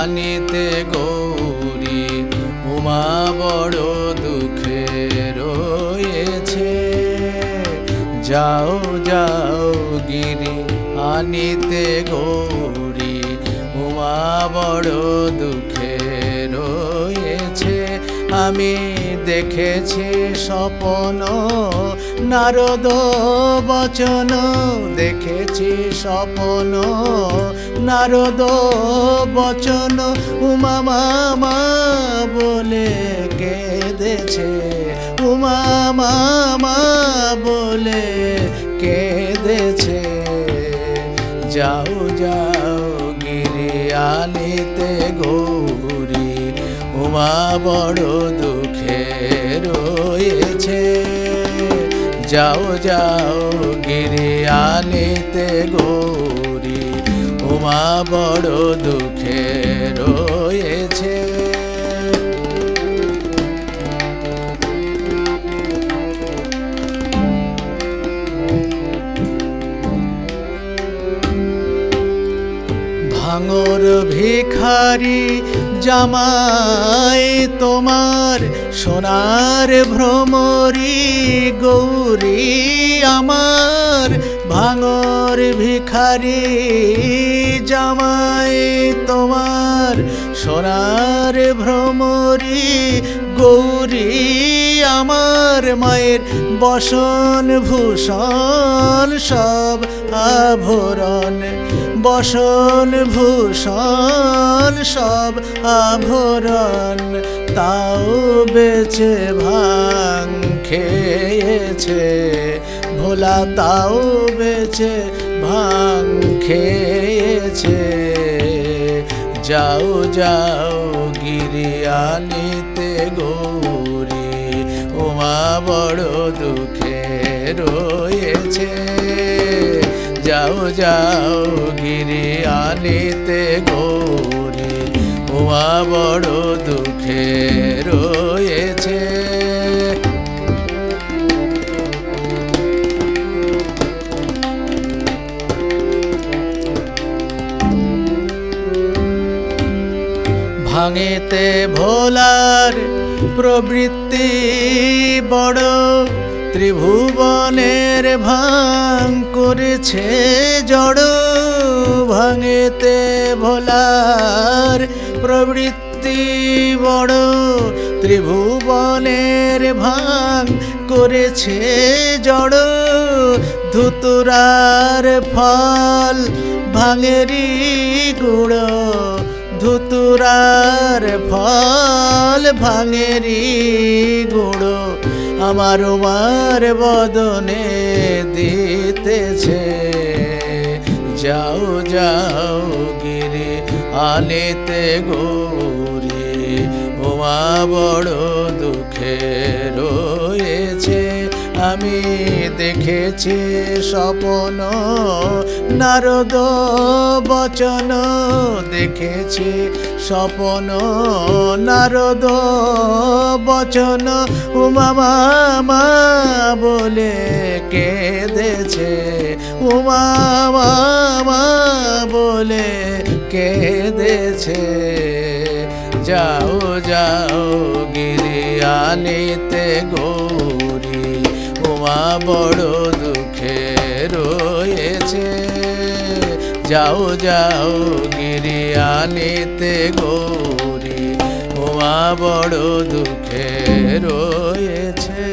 আনিতে গৌরী উমা বড় দুঃখে রয়েছে। যাও যাও গিরি আনিতে গৌরী উমা বড় দুঃখে রয়েছে। আমি দেখেছি স্বপন নারদ বচন, দেখেছি স্বপন নারদ বচন। উমা মামা বলে কেঁদেছে, উমা মামা বলে কেঁদেছে। যাও যাও গিরি আনিতে গৌরী উমা বড় দুঃখে রয়েছে। যাও যাও গিরি আনিতে গৌরী উমা বড় দুঃখে রয়েছে। ভাঙর ভিখারি জামাই তোমার, সোনার ভ্রমরি গৌরী আমার। ভাঙর ভিখারি জামাই তোমার, সোনার ভ্রমরি গৌরী আমার। মায়ের বসন ভূষণ সব আভরণ, বসন ভূষণ সব আভরণ। তাও বেচে ভাং খেয়েছে ভোলা, তাও বেচে ভাং খেয়েছে। যাও যাও গিরি আনিতে গৌরী উমা বড় দুঃখে রয়েছে। যাও যাও গিরি আনিতে গৌরী উমা বড় দুঃখে রয়েছে। ভাঙেতে ভোলার প্রবৃত্তি বড়, ত্রিভুবনের ভাঙ করেছে জড়। ভাঙেতে ভোলার প্রবৃত্তি বড়, ত্রিভুবনের ভাঙ করেছে জড়। ধুতুরার ফল ভাঙেরি গুড়, ধুতুরার ফল ভাঙেরি গুড়। আমার উমার বদনে দিতেছে। যাও যাও গিরি আনিতে গৌরী উমা বড় দুঃখে রয়েছে। আমি দেখেছি স্বপন নারদ বচন, দেখেছি স্বপন নারদ বচন। উমা মামা বলে কেঁদেছে, উমা মামা বলে কেঁদেছে। যাও যাও গিরি আনিতে গৌরী উমা বড় দুঃখে রয়েছে। যাও যাও গিরি আনিতে গৌরী উমা বড় দুঃখে রয়েছে।